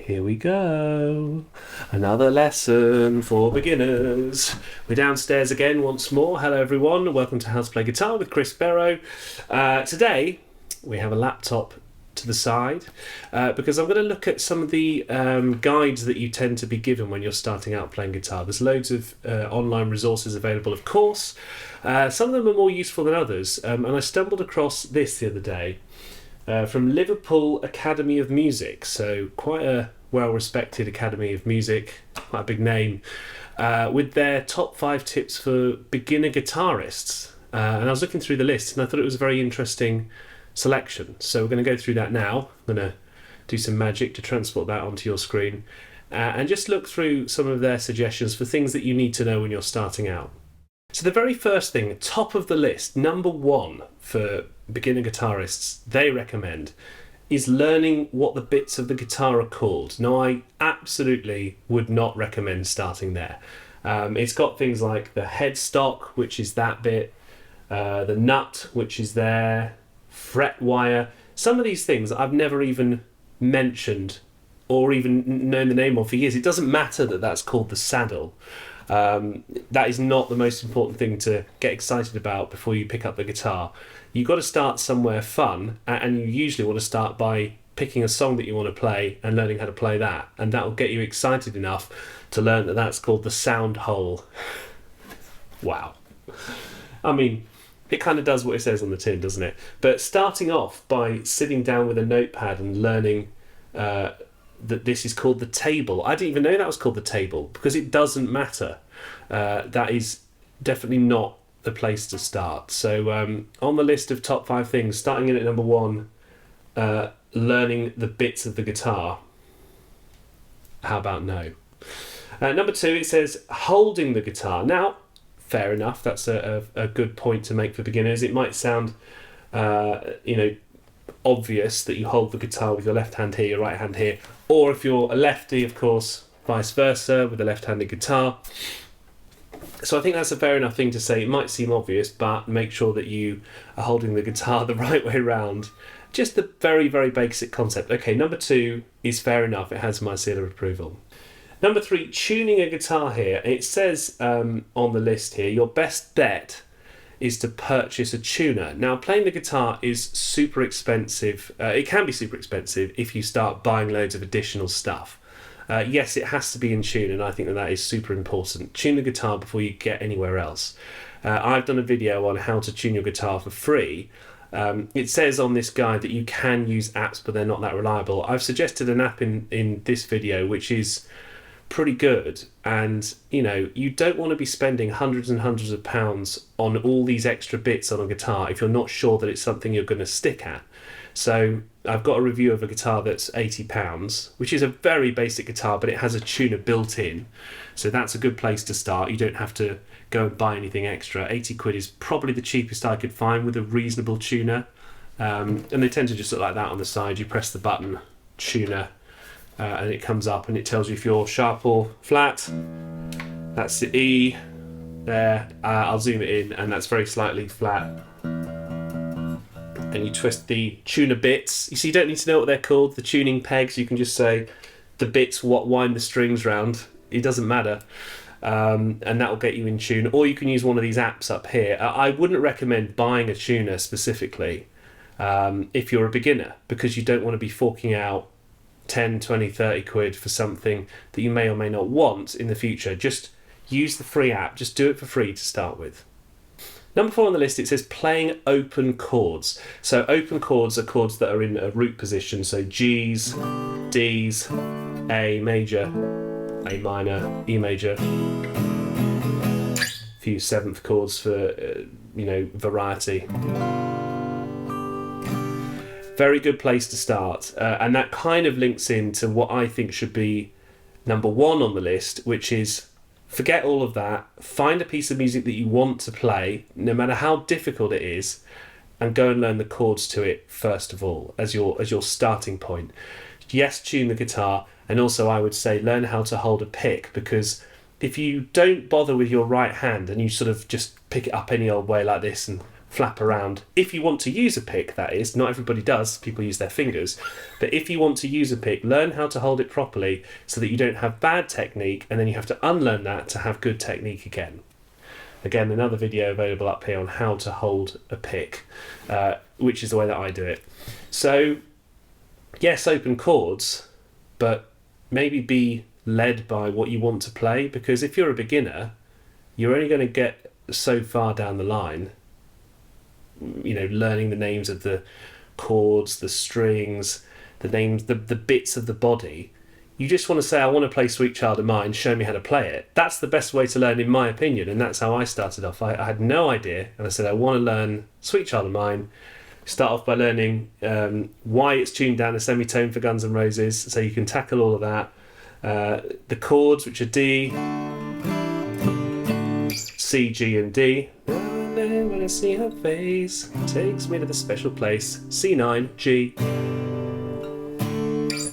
Here we go. Another lesson for beginners. We're downstairs again once more. Hello everyone. Welcome to How to Play Guitar with Chris Berrow. Today we have a laptop to the side because I'm going to look at some of the guides that you tend to be given when you're starting out playing guitar. There's loads of online resources available, of course. Some of them are more useful than others, and I stumbled across this the other day. From Liverpool Academy of Music, so quite a well-respected Academy of Music, quite a big name, with their top 5 tips for beginner guitarists. And I was looking through the list and I thought it was a very interesting selection. So we're going to go through that now. I'm going to do some magic to transport that onto your screen and just look through some of their suggestions for things that you need to know when you're starting out. So the very first thing, top of the list, number 1 for beginner guitarists, they recommend, is learning what the bits of the guitar are called. Now, I absolutely would not recommend starting there. It's got things like the headstock, which is that bit, the nut, which is there, fret wire. Some of these things I've never even mentioned or even known the name of for years. It doesn't matter that that's called the saddle. That is not the most important thing to get excited about before you pick up the guitar. You've got to start somewhere fun, and you usually want to start by picking a song that you want to play and learning how to play that, and that will get you excited enough to learn that that's called the sound hole. Wow. I mean, it kind of does what it says on the tin, doesn't it? But starting off by sitting down with a notepad and learning that this is called the table. I didn't even know that was called the table because it doesn't matter. That is definitely not the place to start. So on the list of top 5 things, starting in at number 1, learning the bits of the guitar. How about no? Number 2, it says holding the guitar. Now, fair enough. That's a good point to make for beginners. It might sound, obvious that you hold the guitar with your left hand here, your right hand here, or if you're a lefty, of course, vice versa with a left-handed guitar. So I think that's a fair enough thing to say. It might seem obvious, but make sure that you are holding the guitar the right way around. Just the very, very basic concept. Okay, number 2 is fair enough. It has my seal of approval. Number 3, tuning a guitar here. It says on the list here, your best bet is to purchase a tuner. Now, playing the guitar is super expensive. It can be super expensive if you start buying loads of additional stuff. Yes, it has to be in tune, and I think that is super important. Tune the guitar before you get anywhere else. I've done a video on how to tune your guitar for free. It says on this guide that you can use apps, but they're not that reliable. I've suggested an app in this video, which is pretty good, and you don't want to be spending hundreds and hundreds of pounds on all these extra bits on a guitar if you're not sure that it's something you're going to stick at. So I've got a review of a guitar that's £80, which is a very basic guitar, but it has a tuner built in, so that's a good place to start. You don't have to go and buy anything extra. 80 quid is probably the cheapest I could find with a reasonable tuner, and they tend to just look like that on the side. You press the button, tuner, and it comes up and it tells you if you're sharp or flat. That's the E there. I'll zoom it in, and that's very slightly flat. And you twist the tuner bits. You see, you don't need to know what they're called, the tuning pegs. You can just say the bits what wind the strings round. It doesn't matter. And that will get you in tune. Or you can use one of these apps up here. I wouldn't recommend buying a tuner specifically if you're a beginner, because you don't want to be forking out 10, 20, 30 quid for something that you may or may not want in the future. Just use the free app. Just do it for free to start with. Number 4 on the list, it says playing open chords. So open chords are chords that are in a root position. So G's, D's, A major, A minor, E major. A few 7th chords for, variety. Very good place to start, and that kind of links into what I think should be number 1 on the list, which is forget all of that, find a piece of music that you want to play, no matter how difficult it is, and go and learn the chords to it first of all, as your starting point. Yes, tune the guitar, and also I would say learn how to hold a pick, because if you don't bother with your right hand and you sort of just pick it up any old way like this and flap around. If you want to use a pick, that is. Not everybody does. People use their fingers. But if you want to use a pick, learn how to hold it properly so that you don't have bad technique, and then you have to unlearn that to have good technique again. Again, another video available up here on how to hold a pick, which is the way that I do it. So, yes, open chords, but maybe be led by what you want to play, because if you're a beginner, you're only going to get so far down the line, you know, learning the names of the chords, the strings, the names, the bits of the body. You just want to say, I want to play Sweet Child of Mine, show me how to play it. That's the best way to learn, in my opinion, and that's how I started off. I had no idea, and I said, I want to learn Sweet Child of Mine. Start off by learning why it's tuned down a semitone for Guns N' Roses, so you can tackle all of that. The chords, which are D, C, G, and D. When I see her face, takes me to the special place. C9, G.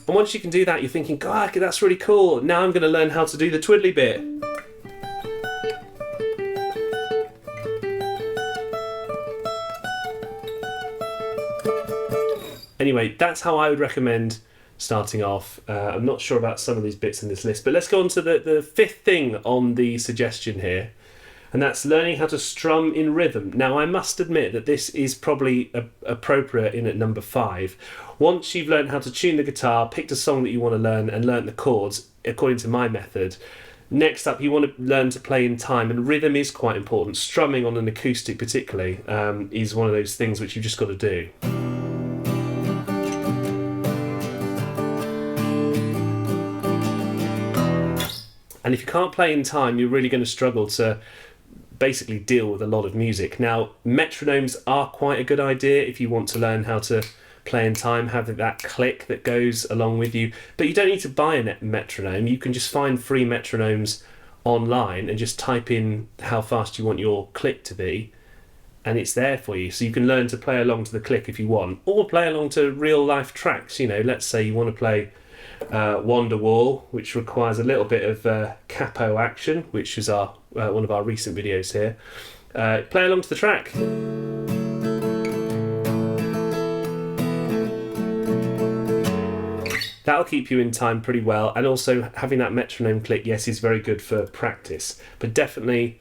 And once you can do that, you're thinking, God, that's really cool. Now I'm going to learn how to do the twiddly bit. Anyway, that's how I would recommend starting off. I'm not sure about some of these bits in this list, but let's go on to the fifth thing on the suggestion here, and that's learning how to strum in rhythm. Now, I must admit that this is probably appropriate in at number 5. Once you've learned how to tune the guitar, picked a song that you want to learn, and learnt the chords, according to my method, next up you want to learn to play in time, and rhythm is quite important. Strumming on an acoustic particularly is one of those things which you've just got to do. And if you can't play in time, you're really going to struggle to basically deal with a lot of music. Now, metronomes are quite a good idea if you want to learn how to play in time, have that click that goes along with you. But you don't need to buy a metronome. You can just find free metronomes online and just type in how fast you want your click to be, and it's there for you. So you can learn to play along to the click if you want, or play along to real life tracks. You know, let's say you want to play Wonderwall, which requires a little bit of capo action, which is our one of our recent videos here. Play along to the track. That'll keep you in time pretty well, and also having that metronome click, yes, is very good for practice, but definitely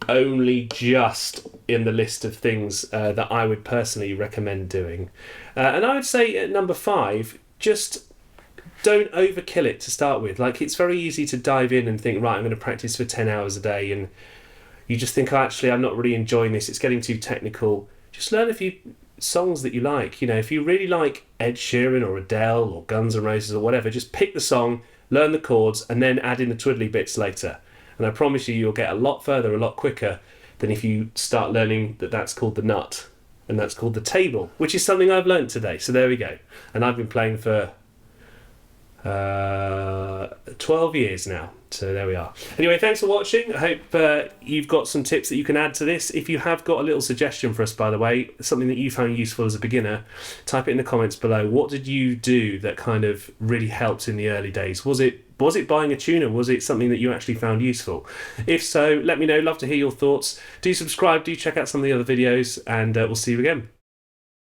only just in the list of things that I would personally recommend doing. And I would say at number 5, just don't overkill it to start with. Like, it's very easy to dive in and think, right, I'm going to practice for 10 hours a day, and you just think, oh, actually, I'm not really enjoying this, it's getting too technical. Just learn a few songs that you like. You know, if you really like Ed Sheeran or Adele or Guns N' Roses or whatever, just pick the song, learn the chords, and then add in the twiddly bits later. And I promise you, you'll get a lot further a lot quicker than if you start learning that's called the nut and that's called the table, which is something I've learnt today. So there we go. And I've been playing for 12 years now, so there we are. Anyway, thanks for watching. I hope you've got some tips that you can add to this. If you have got a little suggestion for us, by the way, something that you found useful as a beginner, type it in the comments below. What did you do that kind of really helped in the early days? Was it buying a tuner? Was it something that you actually found useful? If so, let me know. Love to hear your thoughts. Do subscribe, do check out some of the other videos, and we'll see you again.